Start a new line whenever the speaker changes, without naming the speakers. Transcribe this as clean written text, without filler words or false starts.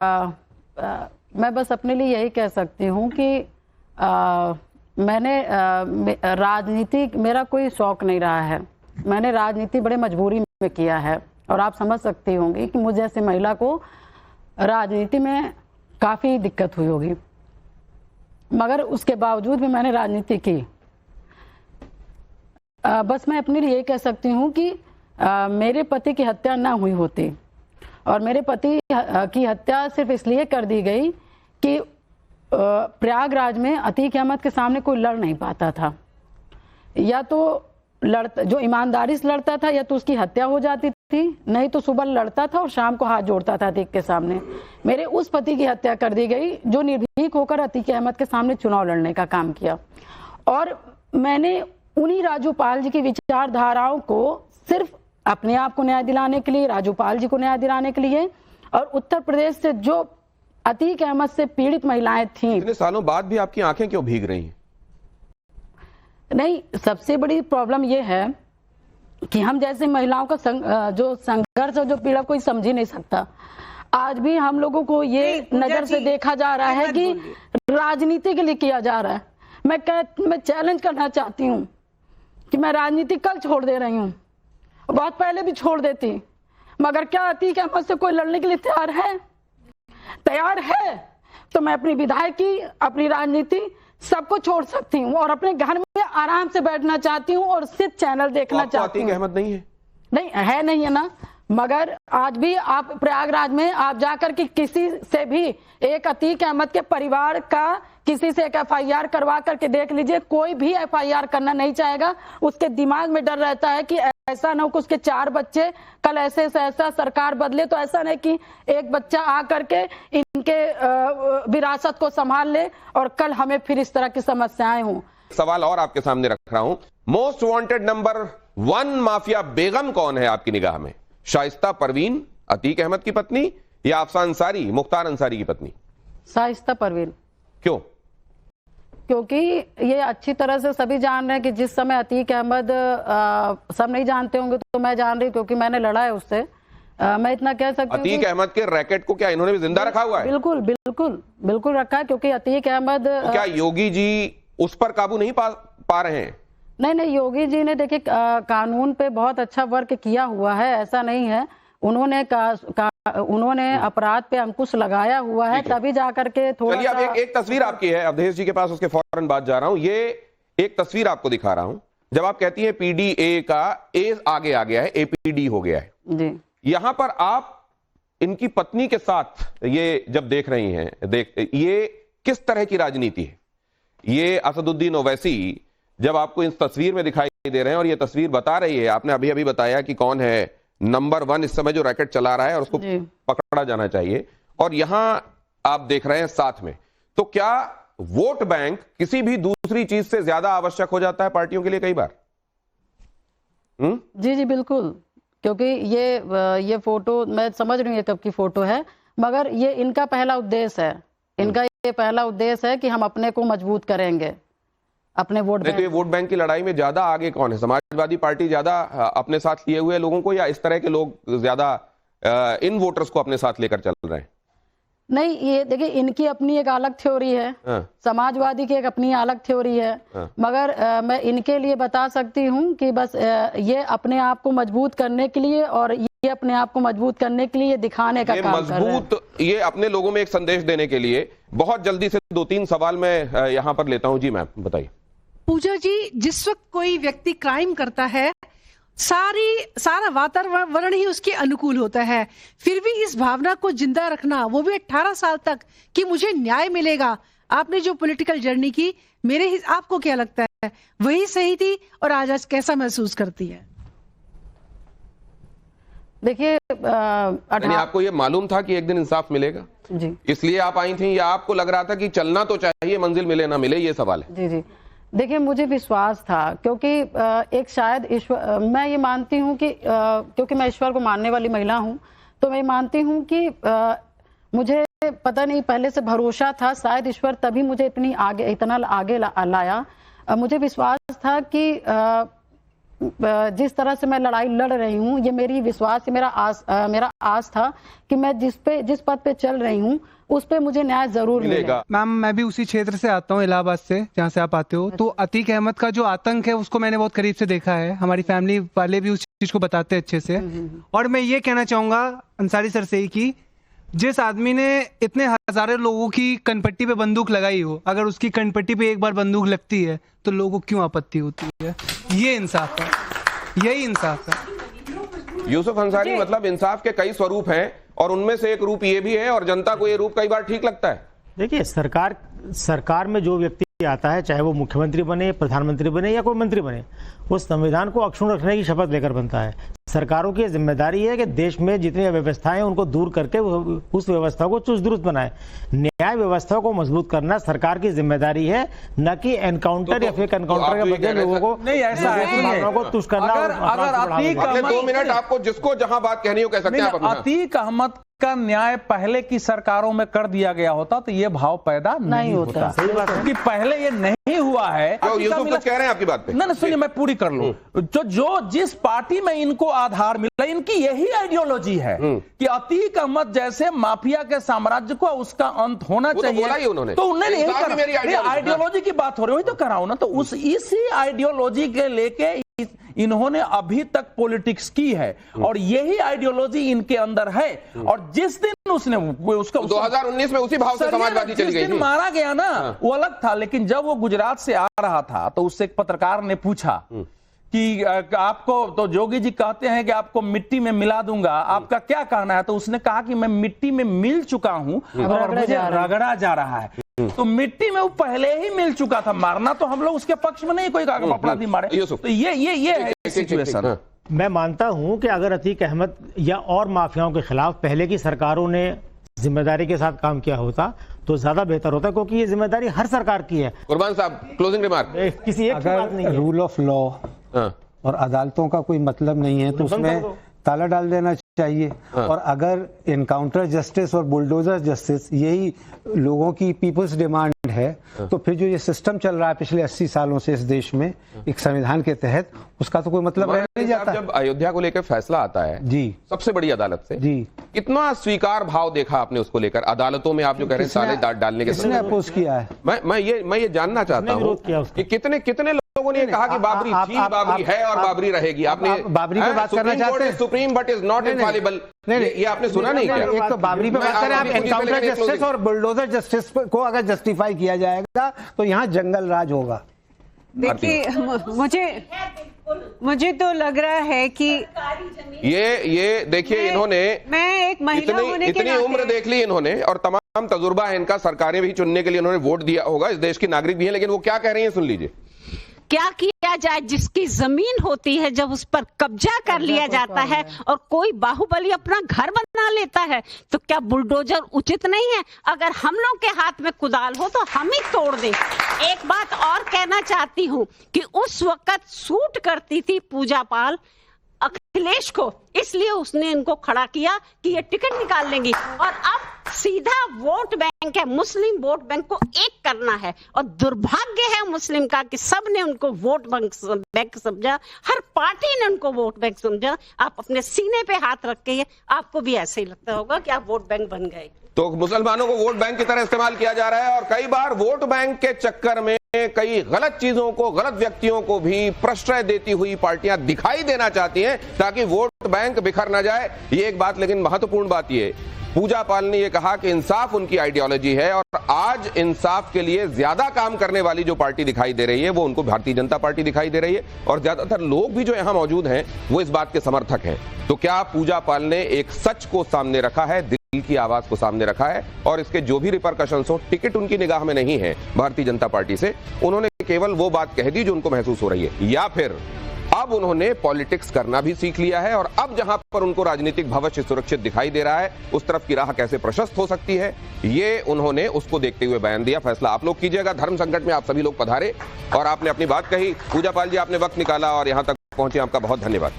मैं बस अपने लिए यही कह सकती हूँ कि मैंने राजनीति मेरा कोई शौक नहीं रहा है। मैंने राजनीति बड़े मजबूरी में किया है और आप समझ सकती होंगी कि मुझे जैसे महिला को राजनीति में काफ़ी दिक्कत हुई होगी, मगर उसके बावजूद भी मैंने राजनीति की। बस मैं अपने लिए यही कह सकती हूँ कि मेरे पति की हत्या ना हुई होती और मेरे पति की हत्या सिर्फ इसलिए कर दी गई कि प्रयागराज में अतीक अहमद के सामने कोई लड़ नहीं पाता था, या तो जो ईमानदारी से लड़ता था या तो उसकी हत्या हो जाती थी, नहीं तो सुबह लड़ता था और शाम को हाथ जोड़ता था अतीक के सामने। मेरे उस पति की हत्या कर दी गई जो निर्भीक होकर अतीक अहमद के सामने चुनाव लड़ने का काम किया। और मैंने उन्हीं राजूपाल जी की विचारधाराओं को सिर्फ अपने आप को न्याय दिलाने के लिए, राजूपाल जी को न्याय दिलाने के लिए, और उत्तर प्रदेश से जो अतीक अहमद से पीड़ित महिलाएं थीं।
इतने सालों बाद भी आपकी आंखें क्यों भीग रही हैं?
नहीं, सबसे बड़ी प्रॉब्लम यह है कि हम जैसे महिलाओं का जो संघर्ष और जो पीड़ा कोई समझ ही नहीं सकता। आज भी हम लोगों को ये नजर से देखा जा रहा है कि राजनीति के लिए किया जा रहा है। मैं चैलेंज करना चाहती हूँ कि मैं राजनीति कल छोड़ दे रही हूँ, बहुत पहले भी छोड़ देती, मगर क्या अतीक अहमद से कोई लड़ने के लिए तैयार है तो मैं अपनी विधायकी, अपनी राजनीति सबको छोड़ सकती हूँ और अपने घर में आराम से बैठना चाहती हूँ और सिर्फ चैनल देखना चाहती हूँ।
अतीक अहमद नहीं है? नहीं
है ना, मगर आज भी आप प्रयागराज में आप जाकर के किसी से भी एक अतीक अहमद के परिवार का किसी से एक एफआईआर करवा करके देख लीजिए, कोई भी एफआईआर करना नहीं चाहेगा। उसके दिमाग में डर रहता है कि ऐसा ना हो कि उसके 4 बच्चे कल ऐसे ऐसा सरकार बदले तो ऐसा नहीं कि एक बच्चा आ करके इनके विरासत को संभाल ले और कल हमें फिर इस तरह की समस्याएं हों।
सवाल और आपके सामने रख रहा हूं, मोस्ट वांटेड नंबर 1 माफिया बेगम कौन है आपकी निगाह में? शाइस्ता परवीन, अतीक अहमद की पत्नी, या अफसान अंसारी, मुख्तार अंसारी की पत्नी?
शाइस्ता परवीन।
क्यों?
क्योंकि ये अच्छी तरह से सभी जान रहे हैं कि जिस समय अतीक अहमद, सब नहीं जानते होंगे तो मैं जान रही हूँ क्योंकि मैंने लड़ा है उससे। मैं इतना कह सकती हूँ
अतीक अहमद के रैकेट को क्या इन्होंने भी जिंदा रखा हुआ है?
बिल्कुल बिल्कुल बिल्कुल रखा है, क्योंकि अतीक अहमद
तो क्या योगी जी उस पर काबू नहीं पा रहे हैं?
नहीं, योगी जी ने देखिए कानून पे बहुत अच्छा वर्क किया हुआ है, ऐसा नहीं है। उन्होंने अपराध पे अंकुश लगाया हुआ है, तभी जाकर के थोड़ा।
चलिए, अब एक तस्वीर आपकी है, अवधेश जी के पास उसके फौरन बाद जा रहा हूं। ये एक तस्वीर आपको दिखा रहा हूं, जब आप कहती हैं पीडीए का ए आगे आ गया है, एपीडी हो गया है
जी।
यहां पर आप इनकी पत्नी के साथ ये जब देख रही हैं, ये किस तरह की राजनीति है? ये असदुद्दीन ओवैसी जब आपको इस तस्वीर में दिखाई दे रहे हैं और ये तस्वीर बता रही है, आपने अभी अभी बताया कि कौन है नंबर 1 इस समय जो रैकेट चला रहा है और उसको पकड़ा जाना चाहिए, और यहां आप देख रहे हैं साथ में, तो क्या वोट बैंक किसी भी दूसरी चीज से ज्यादा आवश्यक हो जाता है पार्टियों के लिए कई बार?
जी बिल्कुल, क्योंकि ये फोटो मैं समझ रही हूँ कब की फोटो है, मगर ये इनका पहला उद्देश्य है, इनका ये पहला उद्देश्य है कि हम अपने को मजबूत करेंगे, अपने वोट बैंक।
तो ये वोट बैंक की लड़ाई में ज्यादा आगे कौन है? समाजवादी पार्टी ज्यादा अपने साथ लिए हुए लोगों को, या इस तरह के लोग ज्यादा इन वोटर्स को अपने साथ लेकर चल रहे हैं?
नहीं, ये देखिए इनकी अपनी एक अलग थ्योरी है, समाजवादी की एक अपनी अलग थ्योरी है, मगर मैं इनके लिए बता सकती हूँ कि बस ये अपने आप को मजबूत करने के लिए और ये अपने आप को मजबूत करने के लिए दिखाने का काम कर रहे हैं।
ये अपने लोगों में एक संदेश देने के लिए। बहुत जल्दी से 2-3 सवाल मैं यहाँ पर लेता हूँ। जी मैम बताइए।
पूजा जी, जिस वक्त कोई व्यक्ति क्राइम करता है सारा वातावरण ही उसके अनुकूल होता है, फिर भी इस भावना को जिंदा रखना, वो भी 18 साल तक, कि मुझे न्याय मिलेगा। आपने जो पॉलिटिकल जर्नी की, आपको क्या लगता है वही सही थी और आज कैसा महसूस करती है?
देखिए,
आपको ये मालूम था कि एक दिन इंसाफ मिलेगा
जी, इसलिए
आप आई थी, या आपको लग रहा था कि चलना तो चाहिए, मंजिल मिले ना मिले? ये सवाल है।
जी। देखिए, मुझे विश्वास था, क्योंकि एक शायद ईश्वर, मैं ये मानती हूँ कि क्योंकि मैं ईश्वर को मानने वाली महिला हूँ, तो मैं मानती हूँ कि मुझे पता नहीं पहले से भरोसा था, शायद ईश्वर तभी मुझे इतना आगे लाया। मुझे विश्वास था कि जिस तरह से मैं लड़ाई लड़ रही हूँ, ये मेरी विश्वास, मेरा आस था कि मैं जिस पद पे चल रही हूँ उस पे मुझे न्याय जरूर मिलेगा।
मैम, मैं भी उसी क्षेत्र से आता हूँ, इलाहाबाद से, जहाँ से आप आते हो। तो अतीक अहमद का जो आतंक है उसको मैंने बहुत करीब से देखा है, हमारी फैमिली वाले भी उस चीज को बताते हैं अच्छे से। और मैं ये कहना चाहूंगा अंसारी सर से ही कि जिस आदमी ने इतने हजारों लोगों की कनपट्टी पे बंदूक लगाई हो, अगर उसकी कनपट्टी पे एक बार बंदूक लगती है तो लोगों को क्यों आपत्ति होती है? ये इंसाफ है, यही इंसाफ है।
यूसुफ अंसारी, मतलब इंसाफ के कई स्वरूप हैं और उनमें से एक रूप ये भी है, और जनता को ये रूप कई बार ठीक लगता है।
देखिए, सरकार में जो व्यक्ति आता है, चाहे वो मुख्यमंत्री बने, प्रधानमंत्री बने या कोई मंत्री बने, वो संविधान को अक्षुण्ण रखने की शपथ लेकर बनता है। सरकारों की जिम्मेदारी है कि देश में जितनी अव्यवस्थाएं हैं उनको दूर करके उस व्यवस्था को चुस्त दुरुस्त बनाए। न्याय व्यवस्था को मजबूत करना सरकार की जिम्मेदारी है, न कि एनकाउंटर या फेक एनकाउंटर के बदले लोगों को
नहीं, ऐसा है
को तुष्ट करना।
अगर अतीक
अगले 2 मिनट आपको जिसको जहां बात कहनी हो कह सकते हैं आप अपना।
अतीक अहमद का न्याय पहले की सरकारों में कर दिया गया होता तो ये भाव पैदा नहीं होता, क्योंकि पहले ये नहीं हुआ है।
यूसुफ कुछ कह रहे हैं आपकी बात पे?
नहीं, सुनिए, मैं पूरी कर लूं। जो जिस पार्टी में इनको आधार मिला, इनकी यही आइडियोलॉजी है कि अतीक अहमद जैसे माफिया के साम्राज्य को उसका अंत होना चाहिए।
उन्होंने
तो उन्होंने आइडियोलॉजी की बात हो रही, वही तो कराओ ना। तो इसी आइडियोलॉजी के लेके इन्होंने अभी तक पॉलिटिक्स की है और यही आइडियोलॉजी इनके अंदर है। और जिस दिन उसने उसका
2019 में उसी भाव से समाजवादी चली गई थी,
मारा गया ना, वो अलग था। लेकिन जब वो गुजरात से आ रहा था तो उससे एक पत्रकार ने पूछा कि आपको, तो जोगी जी कहते हैं कि आपको मिट्टी में मिला दूंगा, आपका क्या कहना है? तो उसने कहा कि मैं मिट्टी में मिल चुका हूं और मुझे रगड़ा जा रहा है। तो मिट्टी में वो पहले ही मिल चुका था। मारना तो हम लोग उसके पक्ष में नहीं, कोई अपराधी मारे। तो ये है सिचुएशन।
मैं मानता हूं कि अगर अतीक अहमद या और माफियाओं के खिलाफ पहले की सरकारों ने जिम्मेदारी के साथ काम किया होता तो ज्यादा बेहतर होता, क्योंकि ये जिम्मेदारी हर सरकार की है।
कुर्बान साहब, क्लोजिंग रिमार्क।
किसी एक की बात नहीं है।
रूल ऑफ लॉ और अदालतों का कोई मतलब नहीं है तो उसमें ताला डाल देना चाहिए। और अगर एनकाउंटर जस्टिस और बुलडोजर जस्टिस यही लोगों की पीपल्स डिमांड है, तो फिर जो ये सिस्टम चल रहा है पिछले 80 सालों से इस देश में एक संविधान के तहत, उसका तो कोई मतलब रह नहीं जाता।
जब अयोध्या को लेकर फैसला आता है जी, सबसे बड़ी अदालत से जी, कितना स्वीकार भाव देखा आपने उसको लेकर? अदालतों में आप जो कह रहे हैं ताले डालने के,
किसने अपोज किया है?
मैं ये जानना चाहता हूँ कि कितने लोगों ने कहा कि बाबरी थी, बाबरी है और बाबरी रहेगी। आपने
बाबरी पे बात करना चाहते हैं?
Supreme but is not Infallible, ये आपने सुना नहीं क्या?
एक तो बाबरी पे बात करें आप, एनकाउंटर जस्टिस और बुलडोजर जस्टिस को अगर जस्टिफाई किया जाएगा तो यहाँ जंगल राज होगा।
देखिए, मुझे तो लग रहा है कि
ये देखिए, इन्होंने
मैं एक महिला होने के
इतनी उम्र देख ली इन्होंने और तमाम तजुर्बा है इनका, सरकारें भी चुनने के लिए इन्होंने वोट दिया होगा, इस देश की नागरिक भी है, लेकिन वो क्या कह रही है सुन लीजिए।
क्या किया जाए? जिसकी जमीन होती है, जब उस पर कब्जा कर लिया जाता है और कोई बाहुबली अपना घर बना लेता है, तो क्या बुलडोजर उचित नहीं है? अगर हम लोग के हाथ में कुदाल हो तो हम ही तोड़ दें। एक बात और कहना चाहती हूँ कि उस वक्त सूट करती थी पूजा पाल अखिलेश को, इसलिए उसने इनको खड़ा किया कि ये टिकट निकाल लेंगी। और अब सीधा वोट बैंक है, मुस्लिम वोट बैंक को एक करना है। और दुर्भाग्य है मुस्लिम का कि सबने उनको वोट बैंक समझा, हर पार्टी ने उनको वोट बैंक समझा। आप अपने सीने पे हाथ रख के, आपको भी ऐसे ही लगता होगा कि आप वोट बैंक बन गए।
तो मुसलमानों को वोट बैंक की तरह इस्तेमाल किया जा रहा है और कई बार वोट बैंक के चक्कर में कई गलत चीजों को, गलत व्यक्तियों को भी प्रश्रय देती हुई पार्टियां दिखाई देना चाहती हैं ताकि वोट बैंक बिखर ना जाए। ये एक बात, लेकिन महत्वपूर्ण बात ये, पूजा पाल ने ये कहा कि इंसाफ उनकी आइडियोलॉजी है और आज इंसाफ के लिए ज्यादा काम करने वाली जो पार्टी दिखाई दे रही है वो उनको भारतीय जनता पार्टी दिखाई दे रही है और ज्यादातर लोग भी जो यहां मौजूद हैं वो इस बात के समर्थक हैं। तो क्या पूजा पाल ने एक सच को सामने रखा है, दिल की आवाज को सामने रखा है और इसके जो भी रिपरकशंस हो, टिकट उनकी निगाह में नहीं है भारतीय जनता पार्टी से, उन्होंने केवल वो बात कह दी जो उनको महसूस हो रही है, या फिर अब उन्होंने पॉलिटिक्स करना भी सीख लिया है और अब जहां पर उनको राजनीतिक भविष्य सुरक्षित दिखाई दे रहा है उस तरफ की राह कैसे प्रशस्त हो सकती है, ये उन्होंने उसको देखते हुए बयान दिया। फैसला आप लोग कीजिएगा। धर्म संकट में आप सभी लोग पधारे और आपने अपनी बात कही। पूजा पाल जी, आपने वक्त निकाला और यहां तक पहुंचे, आपका बहुत धन्यवाद।